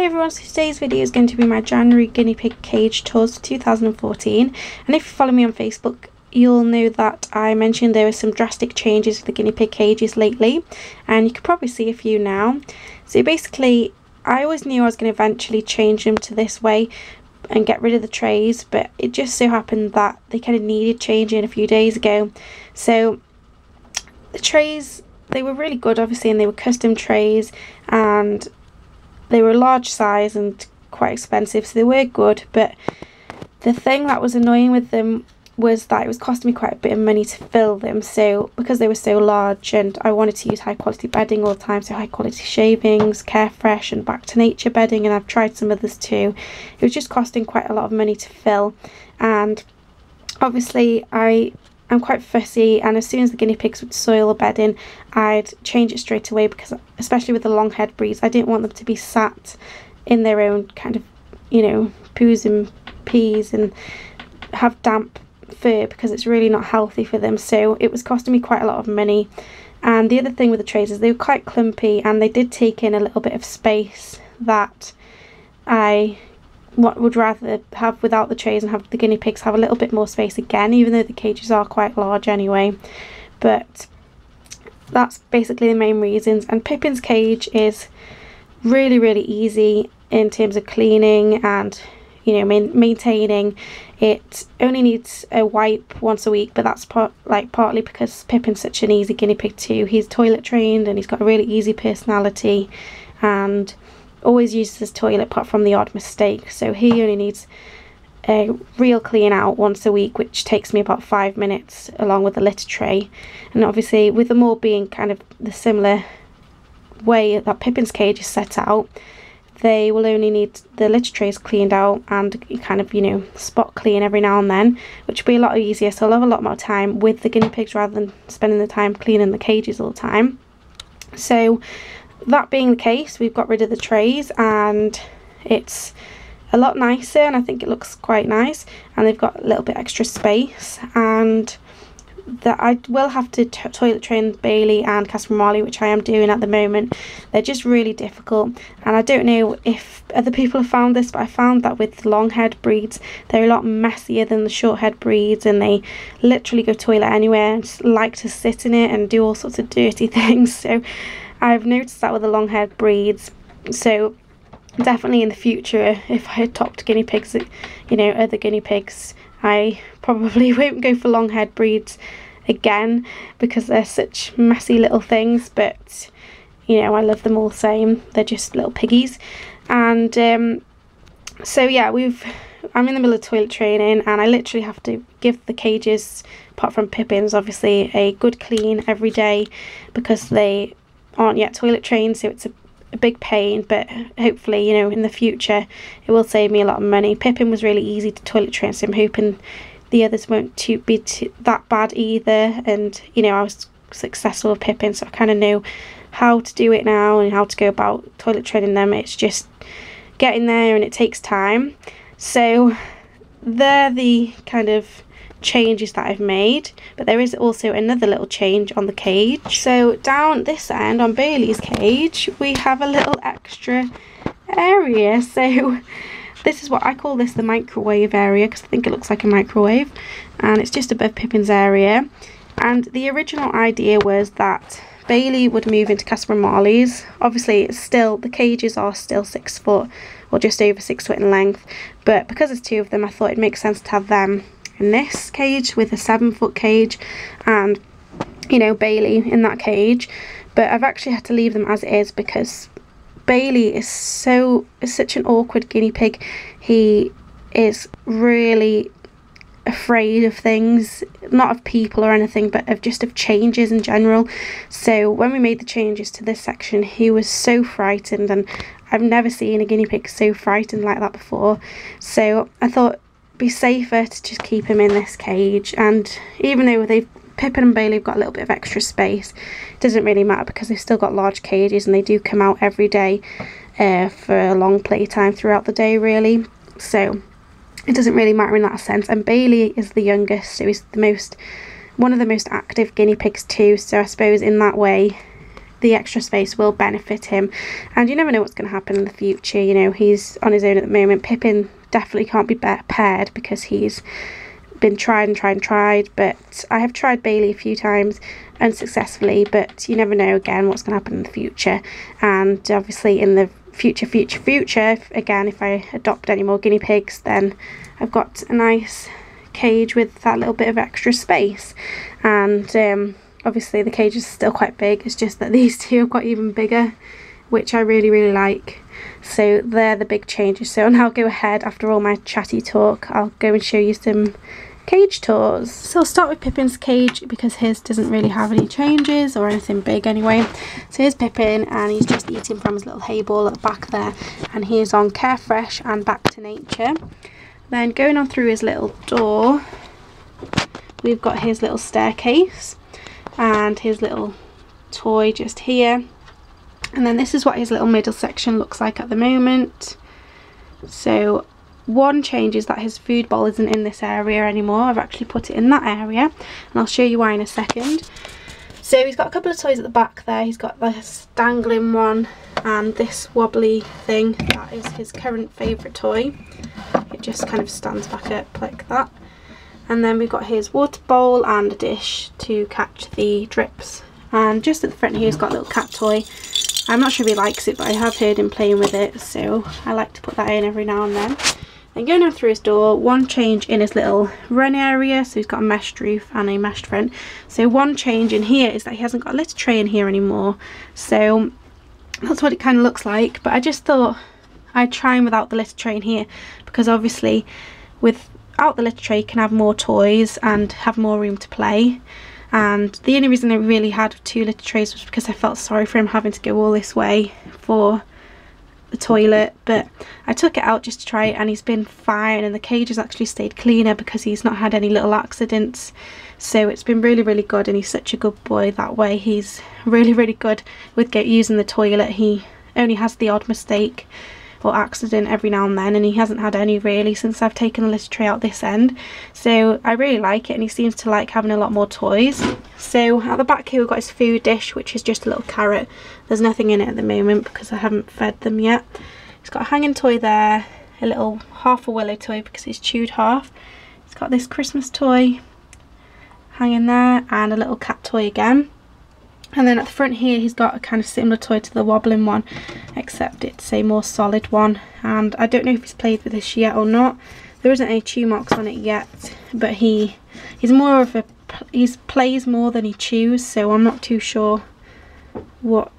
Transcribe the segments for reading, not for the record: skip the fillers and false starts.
Hi everyone, so today's video is going to be my January guinea pig cage tours for 2014, and if you follow me on Facebook you'll know that I mentioned there were some drastic changes to the guinea pig cages lately, and you can probably see a few now. So basically I always knew I was going to eventually change them to this way and get rid of the trays, but it just so happened that they kind of needed changing a few days ago. So the trays, they were really good obviously, and they were custom trays and they were a large size and quite expensive, so they were good, but the thing that was annoying with them was that it was costing me quite a bit of money to fill them. So because they were so large and I wanted to use high quality bedding all the time, so high quality shavings, Carefresh and Back to Nature bedding, and I've tried some others too, it was just costing quite a lot of money to fill. And obviously I'm quite fussy, and as soon as the guinea pigs would soil the bedding I'd change it straight away, because especially with the long head breeds I didn't want them to be sat in their own kind of, you know, poos and peas and have damp fur, because it's really not healthy for them. So it was costing me quite a lot of money. And the other thing with the trays is they were quite clumpy and they did take in a little bit of space that I would rather have without the trays, and have the guinea pigs have a little bit more space again, even though the cages are quite large anyway. But that's basically the main reasons. And Pippin's cage is really easy in terms of cleaning and, you know, maintaining. It only needs a wipe once a week, but that's partly because Pippin's such an easy guinea pig too. He's toilet trained and he's got a really easy personality and always uses his toilet apart from the odd mistake, so he only needs a real clean out once a week, which takes me about 5 minutes along with the litter tray. And obviously with them all being kind of the similar way that Pippin's cage is set out, they will only need the litter trays cleaned out and kind of, you know, spot clean every now and then, which will be a lot easier, so I'll have a lot more time with the guinea pigs rather than spending the time cleaning the cages all the time. So that being the case, we've got rid of the trays and it's a lot nicer, and I think it looks quite nice, and they've got a little bit extra space. And that I will have to toilet train Bailey and Casper and Marley, which I am doing at the moment. They're just really difficult, and I don't know if other people have found this, but I found that with long head breeds they're a lot messier than the short head breeds, and they literally go toilet anywhere and just like to sit in it and do all sorts of dirty things. So I've noticed that with the long haired breeds, so definitely in the future if I adopt guinea pigs, you know, other guinea pigs, I probably won't go for long haired breeds again because they're such messy little things, but you know, I love them all the same. They're just little piggies. And so yeah, I'm in the middle of toilet training and I literally have to give the cages, apart from Pippin's obviously, a good clean every day because they aren't yet toilet trained, so it's a big pain, but hopefully, you know, in the future it will save me a lot of money. Pippin was really easy to toilet train, so I'm hoping the others won't be that bad either. And you know, I was successful with Pippin, so I kind of know how to do it now and how to go about toilet training them. It's just getting there and it takes time. So they're the kind of changes that I've made, but there is also another little change on the cage. So down this end on Bailey's cage we have a little extra area. So this is what I call the microwave area, because I think it looks like a microwave, and it's just above Pippin's area. And the original idea was that Bailey would move into Casper and Marley's. Obviously it's still, the cages are still 6 foot or just over 6 foot in length, but because there's 2 of them I thought it makes sense to have them in this cage with a 7 foot cage, and you know, Bailey in that cage. But I've actually had to leave them as it is because Bailey is such an awkward guinea pig. He is really afraid of things, not of people or anything, but of changes in general. So when we made the changes to this section he was so frightened, and I've never seen a guinea pig so frightened like that before. So I thought be safer to just keep him in this cage. And even though Pippin and Bailey have got a little bit of extra space, it doesn't really matter because they've still got large cages and they do come out every day for a long playtime throughout the day really, so it doesn't really matter in that sense. And Bailey is the youngest, so he's one of the most active guinea pigs too, so I suppose in that way the extra space will benefit him, and you never know what's going to happen in the future. You know, he's on his own at the moment. Pippin definitely can't be paired because he's been tried and tried, but I have tried Bailey a few times unsuccessfully, but you never know again what's going to happen in the future. And obviously in the future again, if I adopt any more guinea pigs, then I've got a nice cage with that little bit of extra space. And obviously the cage is still quite big, it's just that these two have got even bigger, which I really like. So they're the big changes. So now I'll go ahead, after all my chatty talk, I'll go and show you some cage tours. So I'll start with Pippin's cage because his doesn't really have any changes or anything big anyway. So here's Pippin, and he's just eating from his little hay ball at the back there, and he's on Care Fresh and Back to Nature. Then going on through his little door, we've got his little staircase and his little toy just here. And then this is what his little middle section looks like at the moment. So one change is that his food bowl isn't in this area anymore. I've actually put it in that area, and I'll show you why in a second. So he's got a couple of toys at the back there. He's got this dangling one and this wobbly thing. That is his current favourite toy. It just kind of stands back up like that. And then we've got his water bowl and a dish to catch the drips. And just at the front here he's got a little cat toy. I'm not sure if he likes it, but I have heard him playing with it, so I like to put that in every now and then. Then going on through his door, one change in his little run area. So he's got a meshed roof and a meshed front. So one change in here is that he hasn't got a litter tray in here anymore. So that's what it kind of looks like. But I just thought I'd try him without the litter tray in here, because obviously without the litter tray you can have more toys and have more room to play. And the only reason I really had 2 litter trays was because I felt sorry for him having to go all this way for the toilet. But I took it out just to try it, and he's been fine, and the cage has actually stayed cleaner because he's not had any little accidents. So it's been really good, and he's such a good boy that way. He's really good with using the toilet. He only has the odd mistake or accident every now and then, and he hasn't had any really since I've taken the litter tray out this end. So I really like it, and he seems to like having a lot more toys. So at the back here we've got his food dish, which is just a little carrot. There's nothing in it at the moment because I haven't fed them yet. He's got a hanging toy there, a little half a willow toy because he's chewed half. He's got this Christmas toy hanging there, and a little cat toy again. And then at the front here he's got a kind of similar toy to the wobbling one, except it's a more solid one. And I don't know if he's played with this yet or not. There isn't any chew marks on it yet, but he's more of he plays more than he chews, so I'm not too sure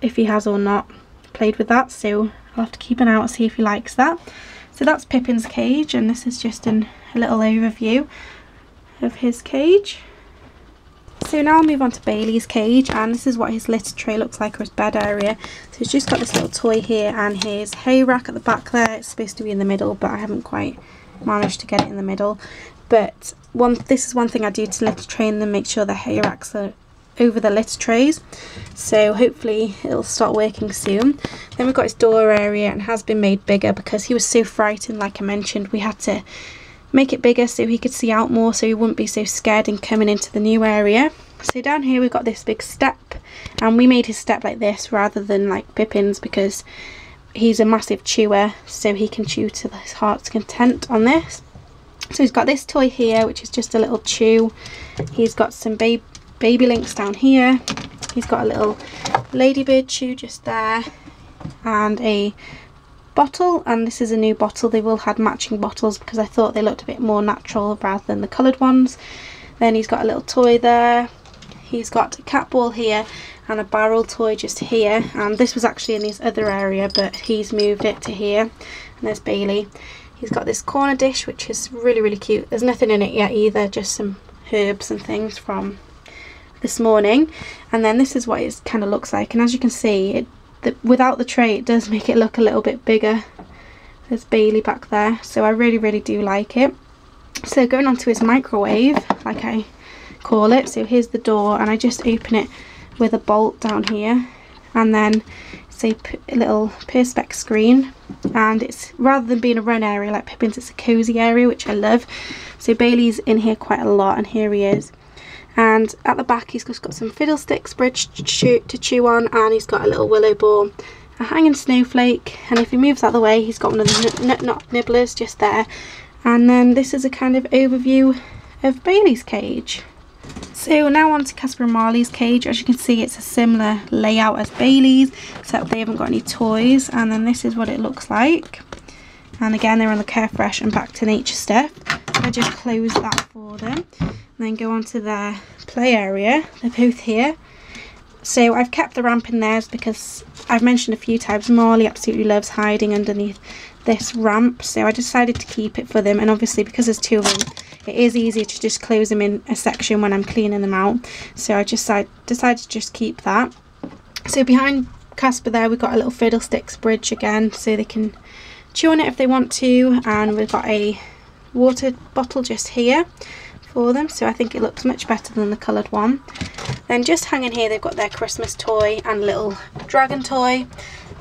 if he has or not played with that. So I'll have to keep an eye out and see if he likes that. So that's Pippin's cage, and this is just a little overview of his cage. So now I'll move on to Bailey's cage, and this is what his litter tray looks like, or his bed area. So he's just got this little toy here and his hay rack at the back there. It's supposed to be in the middle, but I haven't quite managed to get it in the middle. But this is one thing I do to litter train them, make sure the hay racks are over the litter trays. So hopefully it'll start working soon. Then we've got his door area, and has been made bigger because he was so frightened, like I mentioned. We had to make it bigger so he could see out more, so he wouldn't be so scared in coming into the new area. So down here we've got this big step, and we made his step like this rather than like Pippin's because he's a massive chewer, so he can chew to his heart's content on this. So he's got this toy here, which is just a little chew. He's got some baby links down here. He's got a little ladybird chew just there, and a bottle, and this is a new bottle. They've all had matching bottles because I thought they looked a bit more natural rather than the coloured ones. Then he's got a little toy there. He's got a cat ball here and a barrel toy just here, and this was actually in this other area, but he's moved it to here. And there's Bailey. He's got this corner dish, which is really cute. There's nothing in it yet either, just some herbs and things from this morning. And then this is what it kind of looks like, and as you can see, without the tray it does make it look a little bit bigger. There's Bailey back there, so I really do like it. So going on to his microwave, like I call it, so here's the door, and I just open it with a bolt down here, and then it's a little perspex screen, and it's, rather than being a run area like Pippin's, it's a cozy area, which I love. So Bailey's in here quite a lot, and here he is. And at the back he's just got some fiddlesticks bridge to chew on, and he's got a little willow ball, a hanging snowflake, and if he moves out of the way he's got one of the nut nibblers just there. And then this is a kind of overview of Bailey's cage. So now on to Casper and Marley's cage. As you can see, it's a similar layout as Bailey's, except they haven't got any toys, and then this is what it looks like. And again, they're on the Carefresh and Back to Nature stuff. I just close that for them and then go on to their play area. They're both here. So I've kept the ramp in theirs because I've mentioned a few times Marley absolutely loves hiding underneath this ramp, so I decided to keep it for them. And obviously because there's two of them, it is easier to just close them in a section when I'm cleaning them out, so I just decided to just keep that. So behind Casper there we've got a little fiddlesticks bridge again, so they can chew on it if they want to, and we've got a water bottle just here for them, so I think it looks much better than the coloured one. Then just hanging here they've got their Christmas toy and little dragon toy,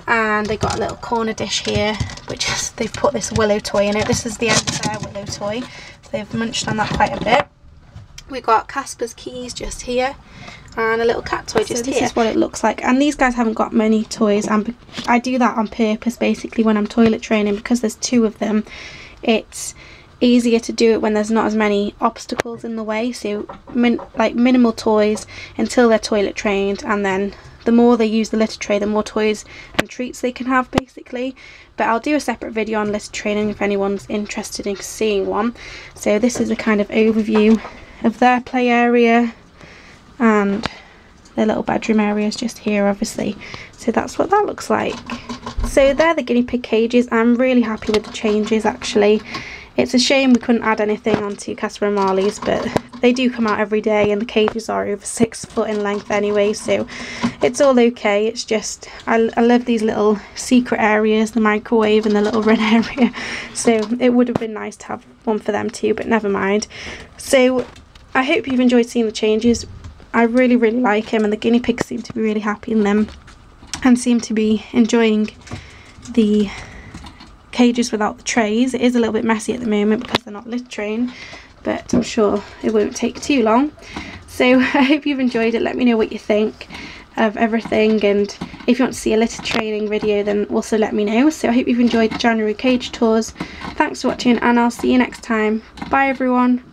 and they've got a little corner dish here which is, they've put this willow toy in it. This is the end of their willow toy, so they've munched on that quite a bit. We've got Casper's keys just here and a little cat toy just here. This is what it looks like, and these guys haven't got many toys, and I do that on purpose basically when I'm toilet training, because there's two of them. It's easier to do it when there's not as many obstacles in the way, so like minimal toys until they're toilet trained, and then the more they use the litter tray the more toys and treats they can have basically. But I'll do a separate video on litter training if anyone's interested in seeing one. So this is a kind of overview of their play area, and their little bedroom areas just here obviously, so that's what that looks like. So they're the guinea pig cages. I'm really happy with the changes actually. It's a shame we couldn't add anything onto Casper and Marley's, but they do come out every day and the cages are over 6 foot in length anyway, so it's all okay. It's just I love these little secret areas, the microwave and the little run area, so it would have been nice to have one for them too, but never mind. So I hope you've enjoyed seeing the changes. I really like them, and the guinea pigs seem to be really happy in them and seem to be enjoying the cages without the trays. It is a little bit messy at the moment because they're not litter trained, but I'm sure it won't take too long. So I hope you've enjoyed it. Let me know what you think of everything, and if you want to see a litter training video then also let me know. So I hope you've enjoyed the January cage tours. Thanks for watching, and I'll see you next time. Bye everyone.